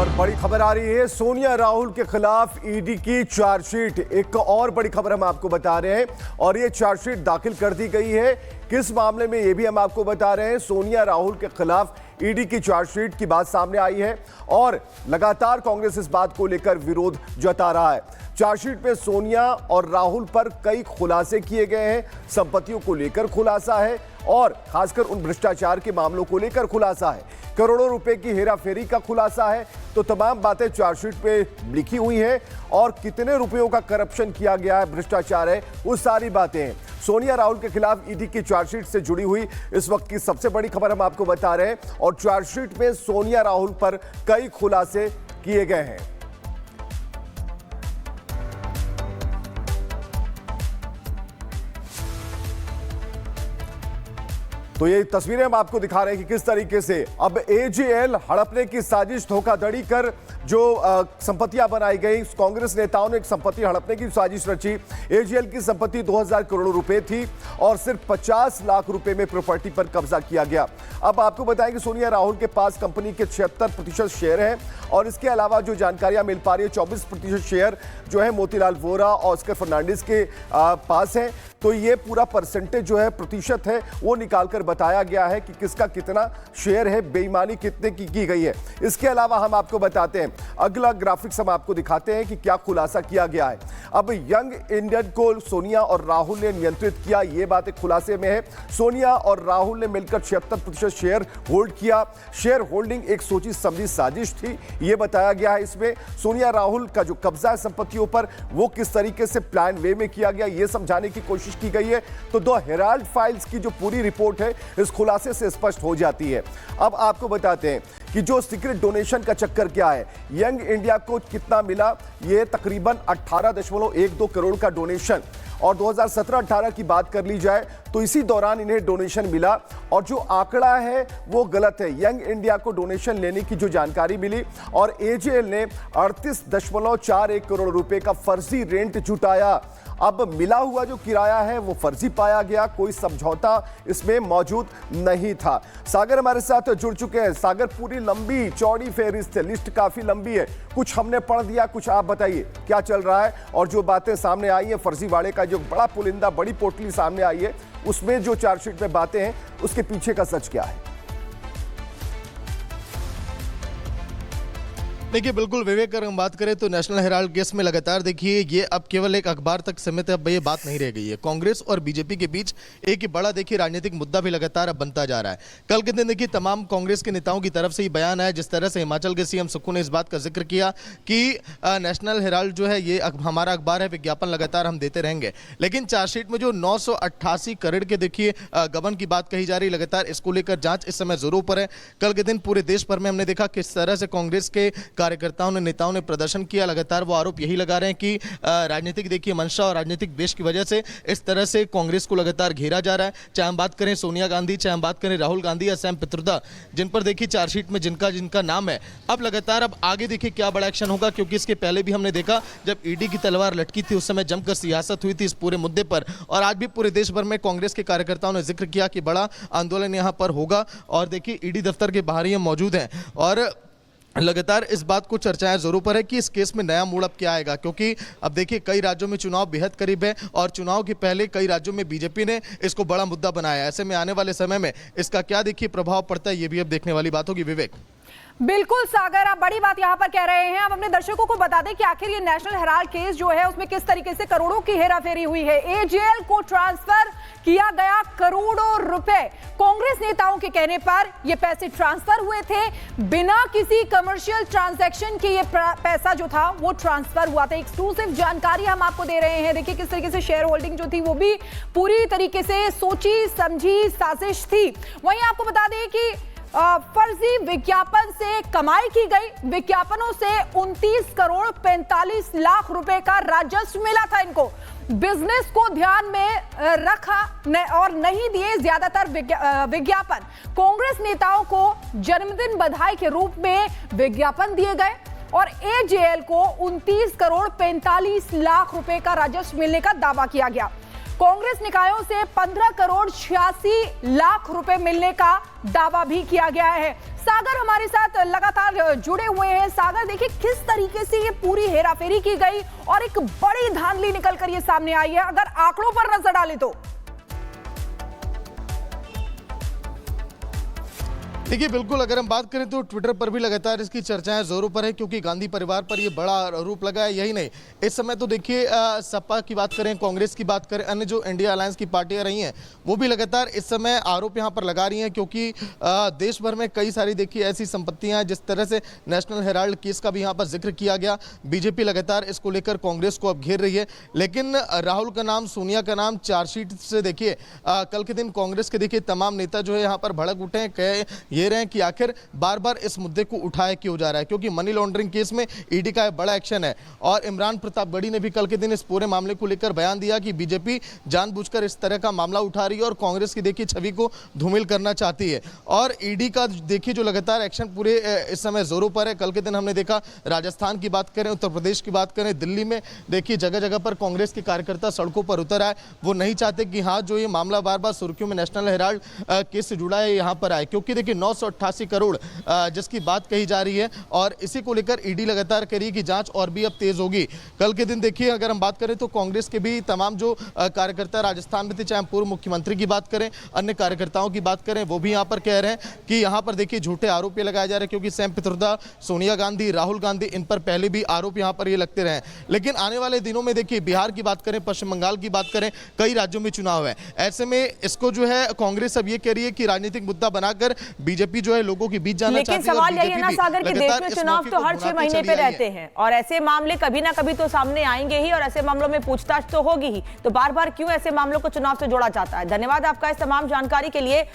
और बड़ी खबर आ रही है सोनिया राहुल के खिलाफ ईडी की चार्जशीट। एक और बड़ी खबर हम आपको बता रहे हैं और ये चार्जशीट दाखिल कर दी गई है। किस मामले में ये भी हम आपको बता रहे हैं। सोनिया राहुल के खिलाफ ईडी की चार्जशीट की बात सामने आई है और लगातार कांग्रेस इस बात को लेकर विरोध जता रहा है। चार्जशीट में सोनिया और राहुल पर कई खुलासे किए गए हैं। संपत्तियों को लेकर खुलासा है और खासकर उन भ्रष्टाचार के मामलों को लेकर खुलासा है। करोड़ों रुपए की हेराफेरी का खुलासा है। तो तमाम बातें चार्जशीट पे लिखी हुई हैं और कितने रुपयों का करप्शन किया गया है, भ्रष्टाचार है, वो सारी बातें हैं। सोनिया राहुल के खिलाफ ईडी की चार्जशीट से जुड़ी हुई इस वक्त की सबसे बड़ी खबर हम आपको बता रहे हैं और चार्जशीट में सोनिया राहुल पर कई खुलासे किए गए हैं। तो ये तस्वीरें हम आपको दिखा रहे हैं कि किस तरीके से अब एजेएल हड़पने की साजिश, धोखाधड़ी कर जो संपत्तियां बनाई गई। कांग्रेस नेताओं ने एक संपत्ति हड़पने की साजिश रची। एजेएल की संपत्ति 2000 करोड़ रुपए थी और सिर्फ 50 लाख रुपए में प्रॉपर्टी पर कब्जा किया गया। अब आपको बताएं कि सोनिया राहुल के पास कंपनी के 76% शेयर हैं और इसके अलावा जो जानकारियां मिल पा रही है 24% शेयर जो है मोतीलाल वोरा और ऑस्कर फर्नांडिस के पास है। तो ये पूरा परसेंटेज जो है, प्रतिशत है, वो निकालकर बताया गया है कि किसका कितना शेयर है, बेईमानी कितने की गई है। इसके अलावा हम आपको बताते हैं, अगला ग्राफिक्स हम आपको दिखाते हैं कि क्या खुलासा किया गया है। अब यंग इंडियन को सोनिया और राहुल ने नियंत्रित किया, ये बातें खुलासे में है। सोनिया और राहुल ने मिलकर 76% शेयर होल्ड किया। शेयर होल्डिंग एक सोची समझी साजिश थी, ये बताया गया है। इसमें सोनिया राहुल का जो कब्जा है संपत्तियों पर, वो किस तरीके से प्लान वे में किया गया, ये समझाने की कोशिश की गई है। तो दो हेराल्ड फाइल्स की जो पूरी रिपोर्ट है इस खुलासे से स्पष्ट हो जाती है। अब आपको बताते हैं कि जो सीक्रेट डोनेशन का चक्कर क्या है, यंग इंडिया को कितना मिला, ये तकरीबन 18.12 करोड़ का डोनेशन। और 2017-18 की बात कर ली जाए तो इसी दौरान इन्हें डोनेशन मिला और जो आंकड़ा है वो गलत है। यंग इंडिया को डोनेशन लेने की जो जानकारी मिली और एजेएल ने 38.41 करोड़ रुपए का फर्जी रेंट जुटाया। अब मिला हुआ जो किराया है वो फर्जी पाया गया, कोई समझौता इसमें मौजूद नहीं था। सागर हमारे साथ जुड़ चुके हैं। सागर, पूरी लंबी चौड़ी फेहरिस्त है, लिस्ट काफी लंबी है, कुछ हमने पढ़ दिया, कुछ आप बताइए क्या चल रहा है और जो बातें सामने आई है, फर्जीवाड़े का जो बड़ा पुलिंदा, बड़ी पोटली सामने आई है, उसमें जो चार्जशीट में बातें हैं उसके पीछे का सच क्या है? देखिए, बिल्कुल विवेक, अगर हम बात करें तो नेशनल हेराल्ड केस में लगातार देखिए ये अब केवल एक अखबार तक सीमित है। अब ये बात नहीं रह गई है। कांग्रेस और बीजेपी के बीच एक ही बड़ा देखिए राजनीतिक मुद्दा भी लगातार अब बनता जा रहा है। कल के दिन देखिए तमाम कांग्रेस के नेताओं की तरफ से ही बयान आया, जिस तरह से हिमाचल के सीएम सुक्खू ने इस बात का जिक्र किया कि नेशनल हेराल्ड जो है ये हमारा अखबार है, विज्ञापन लगातार हम देते रहेंगे। लेकिन चार्जशीट में जो 988 करोड़ के देखिए गबन की बात कही जा रही, लगातार इसको लेकर जांच इस समय जोरों पर है। कल के दिन पूरे देश भर में हमने देखा किस तरह से कांग्रेस के कार्यकर्ताओं ने, नेताओं ने प्रदर्शन किया। लगातार वो आरोप यही लगा रहे हैं कि राजनीतिक देखिए मंशा और राजनीतिक द्वेष की वजह से इस तरह से कांग्रेस को लगातार घेरा जा रहा है। चाहे हम बात करें सोनिया गांधी, चाहे हम बात करें राहुल गांधी या सैम पित्रोदा, जिन पर देखिए चार्जशीट में जिनका नाम है। अब लगातार अब आगे देखिए क्या बड़ा एक्शन होगा, क्योंकि इसके पहले भी हमने देखा जब ईडी की तलवार लटकी थी उस समय जमकर सियासत हुई थी इस पूरे मुद्दे पर। और आज भी पूरे देश भर में कांग्रेस के कार्यकर्ताओं ने जिक्र किया कि बड़ा आंदोलन यहां पर होगा और देखिए ईडी दफ्तर के बाहर ही हम मौजूद हैं और लगातार इस बात को चर्चाएं जरूर पर है कि इस केस में नया मोड़ अब क्या आएगा, क्योंकि अब देखिए कई राज्यों में चुनाव बेहद करीब है और चुनाव के पहले कई राज्यों में बीजेपी ने इसको बड़ा मुद्दा बनाया है। ऐसे में आने वाले समय में इसका क्या देखिए प्रभाव पड़ता है, ये भी अब देखने वाली बात होगी। विवेक, बिल्कुल सागर, आप बड़ी बात यहां पर कह रहे हैं। अब अपने दर्शकों को बता दें कि आखिर ये नेशनल हेराल्ड केस जो है उसमें किस तरीके से करोड़ों की हेराफेरी हुई है। एजेएल को ट्रांसफर किया गया करोड़ों रुपए। कांग्रेस नेताओं के कहने पर ये पैसे ट्रांसफर हुए थे, बिना किसी कमर्शियल ट्रांजैक्शन के ये पैसा जो था वो ट्रांसफर हुआ था। एक्सक्लूसिव जानकारी हम आपको दे रहे हैं। देखिए किस तरीके से शेयर होल्डिंग जो थी वो भी पूरी तरीके से सोची समझी साजिश थी। वहीं आपको बता दें कि फर्जी विज्ञापन से कमाई की गई। विज्ञापनों से 29 करोड़ 45 लाख रुपए का राजस्व मिला था इनको। बिजनेस को ध्यान में रखा और नहीं दिए ज्यादातर विज्ञापन। कांग्रेस नेताओं को जन्मदिन बधाई के रूप में विज्ञापन दिए गए और एजेएल को 29 करोड़ 45 लाख रुपए का राजस्व मिलने का दावा किया गया। कांग्रेस निकायों से 15 करोड़ 86 लाख रुपए मिलने का दावा भी किया गया है। सागर हमारे साथ लगातार जुड़े हुए हैं। सागर, देखिए किस तरीके से ये पूरी हेराफेरी की गई और एक बड़ी धांधली निकलकर ये सामने आई है। अगर आंकड़ों पर नजर डालें तो देखिए, बिल्कुल अगर हम बात करें तो ट्विटर पर भी लगातार इसकी चर्चाएं जोरों पर है, क्योंकि गांधी परिवार पर ये बड़ा आरोप लगा है। यही नहीं, इस समय तो देखिए सपा की बात करें, कांग्रेस की बात करें, अन्य जो इंडिया अलायंस की पार्टियां रही हैं वो भी लगातार इस समय आरोप यहां पर लगा रही हैं, क्योंकि देश भर में कई सारी देखिए ऐसी संपत्तियां हैं। जिस तरह से नेशनल हेराल्ड केस का भी यहाँ पर जिक्र किया गया, बीजेपी लगातार इसको लेकर कांग्रेस को अब घेर रही है। लेकिन राहुल का नाम, सोनिया का नाम चार्जशीट से देखिए कल के दिन कांग्रेस के देखिए तमाम नेता जो है यहाँ पर भड़क उठे हैं, कह ये रहे हैं कि आखिर बार बार इस मुद्दे को उठाया क्यों जा रहा है, क्योंकि मनी लॉन्ड्रिंग केस में ईडी का बड़ा एक्शन है। और इमरान प्रतापगढ़ी ने भी कल के दिन इस पूरे मामले को लेकर बयान दिया कि बीजेपी जानबूझकर इस तरह का मामला उठा रही है और कांग्रेस की देखिए छवि को धूमिल करना चाहती है। और ईडी का देखिए जो लगातार एक्शन पूरे इस समय जोरों पर है। कल के दिन हमने देखा राजस्थान की बात करें, उत्तर प्रदेश की बात करें, दिल्ली में देखिए जगह जगह पर कांग्रेस के कार्यकर्ता सड़कों पर उतर आए। वो नहीं चाहते कि हाँ जो ये मामला बार बार सुर्खियों में नेशनल हेराल्ड केस से जुड़ा है यहाँ पर आए, क्योंकि देखिए 988 करोड़ जिसकी बात कही जा रही है और इसी को लेकर ईडी लगातार कह रही है कि जांच और भी अब तेज होगी। कल के दिन देखिए अगर हम बात करें तो कांग्रेस के भी तमाम जो कार्यकर्ता राजस्थान में थे, चाहे पूर्व मुख्यमंत्री की बात करें, अन्य कार्यकर्ताओं की बात करें, वो भी यहां पर कह रहे हैं कि यहां पर देखिए झूठे आरोप ये लगाए जा रहे हैं, क्योंकि सैम पित्रोदा, सोनिया गांधी, राहुल गांधी, इन पर पहले भी आरोप यहां पर ये लगते रहे। लेकिन आने वाले दिनों में देखिए बिहार की बात करें, पश्चिम बंगाल की बात करें, कई राज्यों में चुनाव है। ऐसे में इसको जो है कांग्रेस अब ये कह रही है कि राजनीतिक मुद्दा बनाकर बीजेपी जो है लोगों के बीच जाना लेकिन सवाल यही है ना सागर के देश में चुनाव तो हर 6 महीने पे रहते हैं और ऐसे मामले कभी ना कभी तो सामने आएंगे ही और ऐसे मामलों में पूछताछ तो होगी ही। तो बार बार क्यों ऐसे मामलों को चुनाव से जोड़ा जाता है? धन्यवाद आपका इस तमाम जानकारी के लिए।